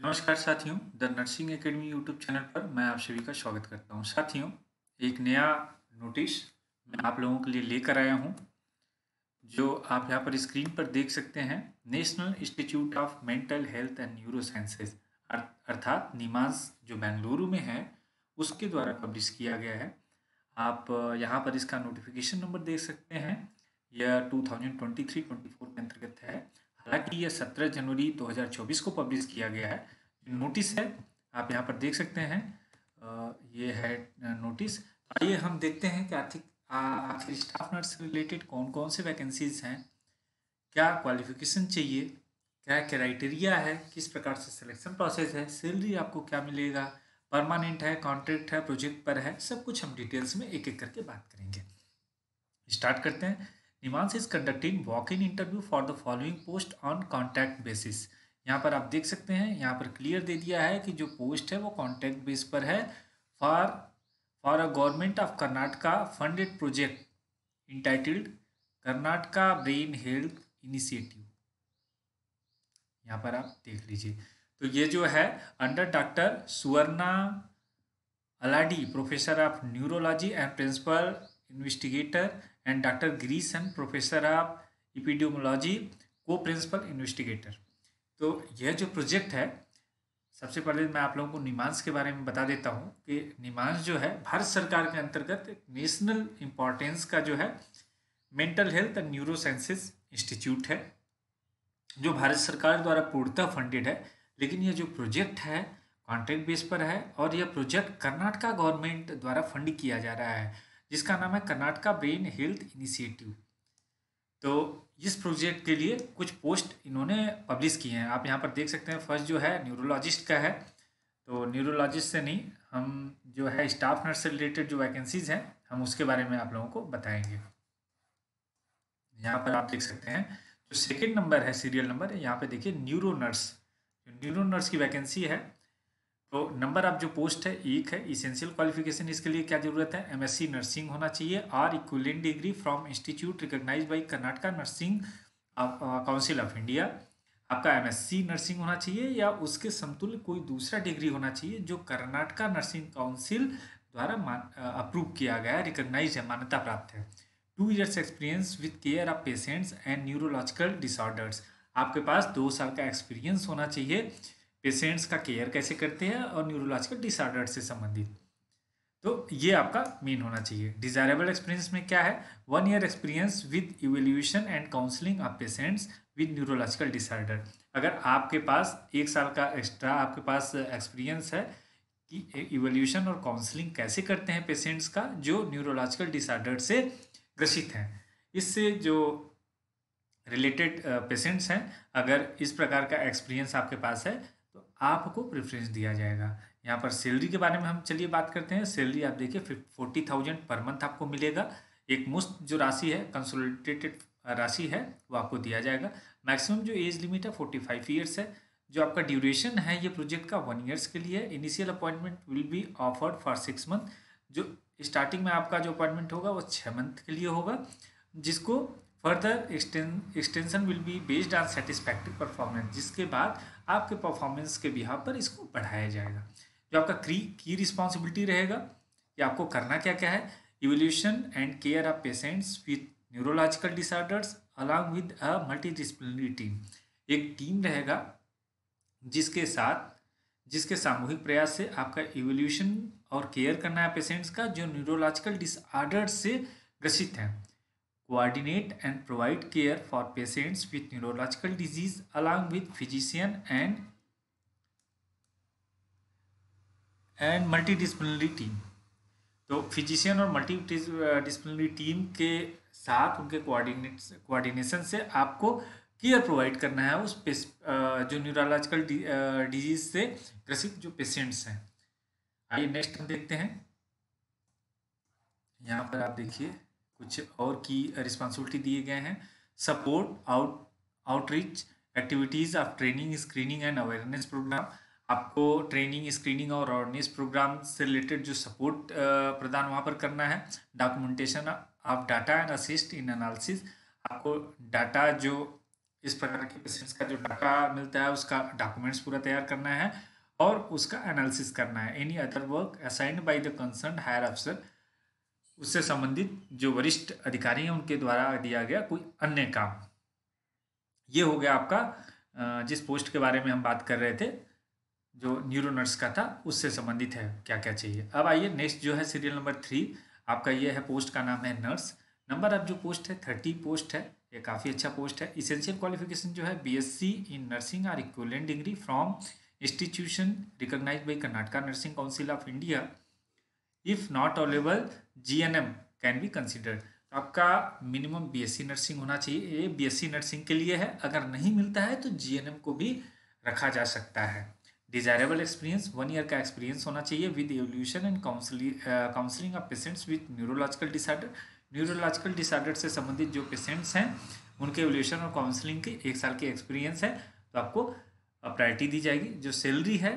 नमस्कार साथियों, the nursing academy YouTube channel पर मैं आप सभी का स्वागत करता हूं। साथियों, एक नया नोटिस मैं आप लोगों के लिए लेकर आया हूं, जो आप यहां पर स्क्रीन पर देख सकते हैं। National institute of mental health and neuro sciences अर्थात निमांस जो बेंगलुरु में है, उसके द्वारा पब्लिश किया गया है। आप यहाँ पर इसका नोटिफिकेशन नंबर देख सकते हैं। यह 2023-24 के अंतर्गत है। हालांकि यह 17 जनवरी 2024 को पब्लिश किया गया है। नोटिस है, आप यहाँ पर देख सकते हैं। ये है नोटिस। आइए हम देखते हैं कि आखिर स्टाफ नर्स से रिलेटेड कौन कौन से वैकेंसीज हैं, क्या क्वालिफिकेशन चाहिए, क्या क्राइटेरिया है, किस प्रकार से सिलेक्शन प्रोसेस है, सैलरी आपको क्या मिलेगा, परमानेंट है, कॉन्ट्रैक्ट है, प्रोजेक्ट पर है, सब कुछ हम डिटेल्स में एक एक करके बात करेंगे। स्टार्ट करते हैं। NIMHANS is conducting walk in interview for the following post on contract basis. यहाँ पर आप देख सकते हैं, यहाँ पर क्लियर दे दिया है कि जो पोस्ट है वो कॉन्ट्रैक्ट बेस पर है। For for a government of Karnataka funded project entitled Karnataka brain health initiative. यहाँ पर आप देख लीजिए। तो ये जो है under doctor Suvarna Aladi, professor of neurology and principal investigator, and doctor Girisan, professor of epidemiology, co principal investigator. तो यह जो प्रोजेक्ट है, सबसे पहले मैं आप लोगों को निमांस के बारे में बता देता हूँ कि निमांस जो है भारत सरकार के अंतर्गत नेशनल इम्पोर्टेंस का जो है mental health and neuro sciences institute है, जो भारत सरकार द्वारा पूर्णतः फंडेड है। लेकिन यह जो प्रोजेक्ट है कॉन्ट्रैक्ट बेस पर है, और यह प्रोजेक्ट कर्नाटका गवर्नमेंट द्वारा फंड किया जा रहा है, जिसका नाम है कर्नाटका ब्रेन हेल्थ इनिशिएटिव। तो इस प्रोजेक्ट के लिए कुछ पोस्ट इन्होंने पब्लिश किए हैं, आप यहाँ पर देख सकते हैं। फर्स्ट जो है न्यूरोलॉजिस्ट का है। तो न्यूरोलॉजिस्ट से नहीं, हम जो है स्टाफ नर्स से रिलेटेड जो वैकेंसीज हैं, हम उसके बारे में आप लोगों को बताएंगे। यहाँ पर आप देख सकते हैं जो सेकेंड नंबर है, सीरियल नंबर है, यहाँ पे देखिए न्यूरो नर्स। न्यूरो नर्स की वैकेंसी है। तो नंबर ऑफ जो पोस्ट है एक है। इसेंशियल क्वालिफिकेशन इसके लिए क्या जरूरत है, एमएससी नर्सिंग होना चाहिए और equivalent degree from institute recognized by Karnataka nursing council of India. आपका एमएससी नर्सिंग होना चाहिए या उसके समतुल्य कोई दूसरा डिग्री होना चाहिए जो कर्नाटका नर्सिंग काउंसिल द्वारा अप्रूव किया गया है, रिकॉग्नाइज है, मान्यता प्राप्त है। 2 years experience with care of patients and neurological disorders. आपके पास 2 साल का एक्सपीरियंस होना चाहिए पेशेंट्स का केयर कैसे करते हैं और न्यूरोलॉजिकल डिसऑर्डर से संबंधित। तो ये आपका मेन होना चाहिए। डिजायरेबल एक्सपीरियंस में क्या है, 1 year experience with evaluation and counselling of patients with neurological disorder. अगर आपके पास 1 साल का एक्स्ट्रा आपके पास एक्सपीरियंस है कि इवेल्यूशन और काउंसलिंग कैसे करते हैं पेशेंट्स का जो न्यूरोलॉजिकल डिसऑर्डर से ग्रसित हैं, इससे जो रिलेटेड पेशेंट्स हैं, अगर इस प्रकार का एक्सपीरियंस आपके पास है तो आपको प्रेफरेंस दिया जाएगा। यहाँ पर सैलरी के बारे में हम चलिए बात करते हैं। सैलरी आप देखिए 40,000 पर मंथ आपको मिलेगा। एक मुश्त जो राशि है, कंसोलिडेटेड राशि है, वो आपको दिया जाएगा। मैक्सिमम जो एज लिमिट है 45 ईयर्स है। जो आपका ड्यूरेशन है ये प्रोजेक्ट का 1 ईयर्स के लिए। Initial appointment will be offered for 6 month. जो स्टार्टिंग में आपका जो अपॉइंटमेंट होगा वो 6 मंथ के लिए होगा, जिसको further extension will be based on satisfactory performance, जिसके बाद आपके परफॉर्मेंस के बिहाफ पर इसको बढ़ाया जाएगा। जो आपका की रिस्पॉन्सिबिलिटी रहेगा कि आपको करना क्या क्या है, evolution and care of patients with neurological disorders along with a multidisciplinary team. एक टीम रहेगा जिसके सामूहिक प्रयास से आपका इवोल्यूशन और केयर करना है पेशेंट्स का जो न्यूरोलॉजिकल डिसऑर्डर्स से ग्रसित हैं। Coordinate and provide care for patients with neurological disease along with physician and multidisciplinary team। तो फिजिशियन और मल्टीडिसिप्लिनरी टीम के साथ उनके कोऑर्डिनेशन से आपको केयर प्रोवाइड करना है उस जो न्यूरोलॉजिकल डिजीज से ग्रसित जो पेशेंट्स हैं। आइए नेक्स्ट हम देखते हैं। यहाँ पर आप देखिए कुछ और की रिस्पॉन्सिबिलिटी दिए गए हैं। Support outreach activities of training, screening and awareness program. आपको ट्रेनिंग, स्क्रीनिंग और अवेयरनेस प्रोग्राम से रिलेटेड जो सपोर्ट प्रदान वहाँ पर करना है। Documentation of data and assist in analysis. आपको डाटा जो इस प्रकार के पेशेंट्स का जो डाटा मिलता है उसका डॉक्यूमेंट्स पूरा तैयार करना है और उसका एनालिसिस करना है। Any other work assigned by the concern higher अफसर, उससे संबंधित जो वरिष्ठ अधिकारी हैं उनके द्वारा दिया गया कोई अन्य काम। ये हो गया आपका जिस पोस्ट के बारे में हम बात कर रहे थे जो न्यूरो नर्स का था उससे संबंधित है क्या क्या चाहिए। अब आइए नेक्स्ट जो है सीरियल नंबर 3 आपका ये है, पोस्ट का नाम है नर्स। नंबर ऑफ जो पोस्ट है 30 पोस्ट है, ये काफ़ी अच्छा पोस्ट है। इसेंशियल क्वालिफिकेशन जो है बीएससी इन नर्सिंग और equivalent degree from institution recognized by Karnataka nursing council of India. If not available GNM can be considered. आपका मिनिमम बीएससी नर्सिंग होना चाहिए, ये बीएससी नर्सिंग के लिए है। अगर नहीं मिलता है तो जीएनएम को भी रखा जा सकता है। डिजायरेबल एक्सपीरियंस 1 ईयर का एक्सपीरियंस होना चाहिए with evolution and counselling of patients with neurological disorder. Neurological disorder से संबंधित जो पेशेंट्स हैं उनके एवोल्यूशन और काउंसलिंग के 1 साल के एक्सपीरियंस है तो आपको प्रायोरिटी दी जाएगी। जो सैलरी है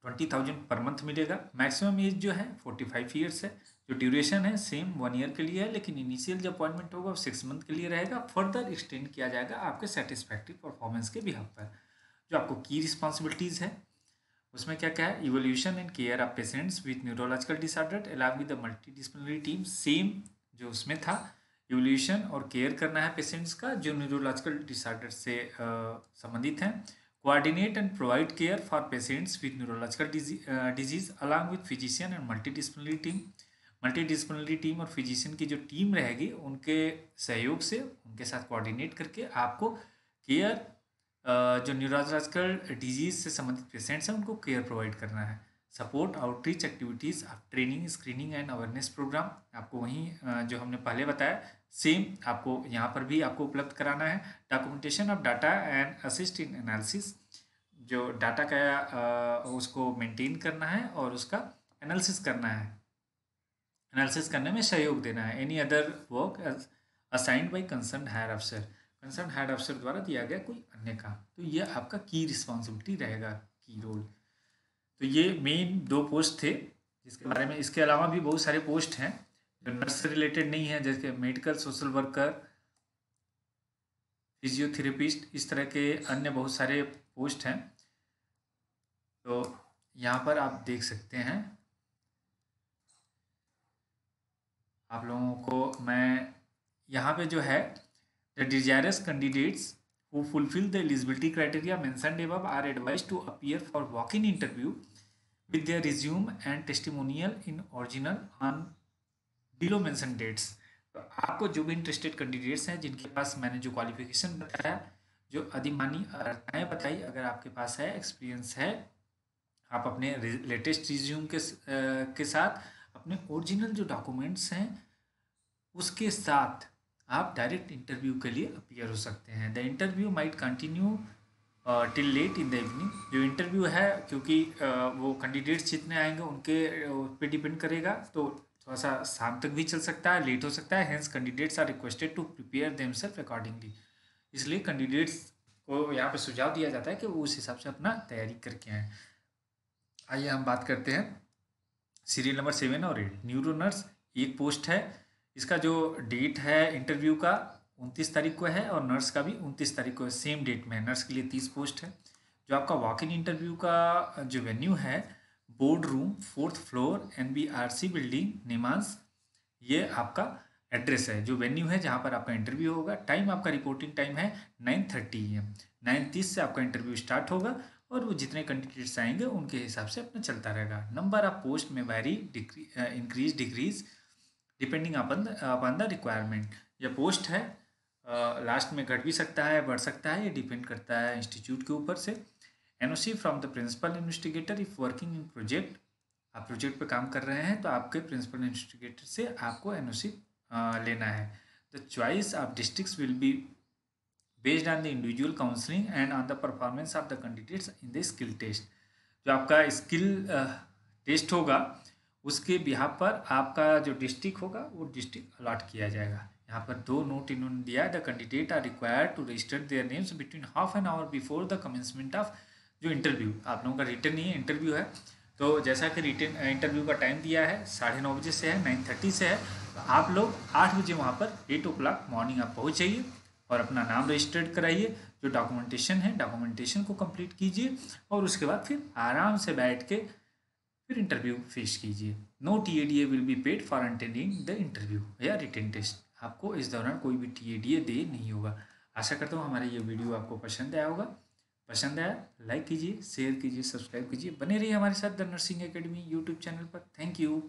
20,000 पर मंथ मिलेगा। मैक्सिमम एज जो है 45 ईयर्स है। जो ड्यूरेशन है सेम 1 ईयर के लिए है, लेकिन इनिशियल जो अपॉइंटमेंट होगा वो 6 मंथ के लिए रहेगा। फर्दर एक्सटेंड किया जाएगा आपके सेटिस्फैक्ट्री परफॉर्मेंस के बिहाफ पर। जो आपको की रिस्पॉन्सिबिलिटीज़ है उसमें क्या क्या है, evolution and care of patients with neurological disorder along with the multidisciplinary team. Same जो उसमें था, इवोल्यूशन और केयर करना है पेशेंट्स का जो न्यूरोलॉजिकल डिसऑर्डर से संबंधित हैं। Coordinate and provide care for patients with neurological disease along with physician and multidisciplinary team. Multidisciplinary team और फिजिशियन की जो टीम रहेगी उनके सहयोग से उनके साथ कोऑर्डिनेट करके आपको केयर जो न्यूरोलॉजिकल डिजीज से संबंधित पेशेंट्स हैं उनको केयर प्रोवाइड करना है। Support outreach activities of training screening and awareness program, आपको वहीं जो हमने पहले बताया सेम आपको यहाँ पर भी आपको उपलब्ध कराना है। Documentation of data and assist in analysis, जो डाटा का उसको मेंटेन करना है और उसका एनालिसिस करना है, एनालिसिस करने में सहयोग देना है। Any other work assigned by concern higher अफसर, कंसर्न हायर अफसर द्वारा दिया गया कोई अन्य काम। तो ये आपका की रिस्पॉन्सिबिलिटी रहेगा, की रोल। तो ये मेन 2 पोस्ट थे जिसके बारे में। इसके अलावा भी बहुत सारे पोस्ट हैं जो नर्स से रिलेटेड नहीं है, जैसे मेडिकल सोशल वर्कर, फिजियोथेरेपिस्ट, इस तरह के अन्य बहुत सारे पोस्ट हैं। तो यहाँ पर आप देख सकते हैं, आप लोगों को मैं यहाँ पे जो है the desirous candidates who fulfill the eligibility criteria mentioned above are advised to appear for walk-in interview with their resume and testimonial in original on below mentioned dates। तो आपको जो भी इंटरेस्टेड कैंडिडेट्स हैं जिनके पास मैंने जो क्वालिफिकेशन बताया, जो अधिमानी अर्हताएँ बताई, अगर आपके पास है, एक्सपीरियंस है, आप अपने लेटेस्ट रिज्यूम के साथ अपने ओरिजिनल जो डॉक्यूमेंट्स हैं उसके साथ आप डायरेक्ट इंटरव्यू के लिए अपीयर हो सकते हैं। The interview might continue till late in the evening. जो इंटरव्यू है क्योंकि वो कैंडिडेट्स जितने आएंगे उनके पे डिपेंड करेगा, तो थोड़ा सा शाम तक भी चल सकता है, लेट हो सकता है। Hence candidates are requested to prepare themselves accordingly. इसलिए कैंडिडेट्स को यहाँ पे सुझाव दिया जाता है कि वो उस हिसाब से अपना तैयारी करके आएँ। आइए हम बात करते हैं सीरियल नंबर 7 और 8। न्यूरो नर्स एक पोस्ट है, इसका जो डेट है इंटरव्यू का 29 तारीख को है और नर्स का भी 29 तारीख को है, सेम डेट में है। नर्स के लिए 30 पोस्ट है। जो आपका वॉक इन इंटरव्यू का जो वेन्यू है, board room 4th floor NBRC building NIMHANS, ये आपका एड्रेस है। जो वेन्यू है जहाँ पर आपका इंटरव्यू होगा। टाइम आपका रिपोर्टिंग टाइम है 9:30 AM। 9:30 से आपका इंटरव्यू स्टार्ट होगा और वो जितने कैंडिडेट्स आएंगे उनके हिसाब से अपना चलता रहेगा। नंबर ऑफ पोस्ट में vary increase decrease depending upon the requirement. यह पोस्ट है लास्ट में घट भी सकता है, बढ़ सकता है, ये डिपेंड करता है इंस्टीट्यूट के ऊपर से। NOC from the principal investigator if working in project, आप प्रोजेक्ट पे काम कर रहे हैं तो आपके प्रिंसिपल इन्वेस्टिगेटर से आपको NOC लेना है। The choice of districts will be based on the individual counselling and on the performance of the candidates in the skill test. जो आपका स्किल टेस्ट होगा उसके बिहाफ पर आपका जो डिस्ट्रिक्ट होगा वो डिस्ट्रिक्ट अलॉट किया जाएगा। यहाँ पर 2 नोट इन्होंने दिया है। The candidate are required to register their names between half an hour before the commencement of जो इंटरव्यू। आप लोगों का रिटर्न नहीं है, इंटरव्यू है। तो जैसा कि रिटर्न इंटरव्यू का टाइम दिया है 9:30 बजे से है, 9:30 से है, तो आप लोग 8 बजे वहाँ पर 8 o'clock मॉर्निंग आप पहुँच जाइए और अपना नाम रजिस्टर्ड कराइए। जो डॉक्यूमेंटेशन है डॉक्यूमेंटेशन को कंप्लीट कीजिए और उसके बाद फिर आराम से बैठ के फिर इंटरव्यू फेस कीजिए। No TADA will be paid for attending the interview या रिटन टेस्ट। आपको इस दौरान कोई भी TADA दे नहीं होगा। आशा करता हूँ हमारा ये वीडियो आपको पसंद आया होगा। पसंद आया लाइक कीजिए, शेयर कीजिए, सब्सक्राइब कीजिए। बने रहिए हमारे साथ the nursing academy YouTube channel पर। Thank you.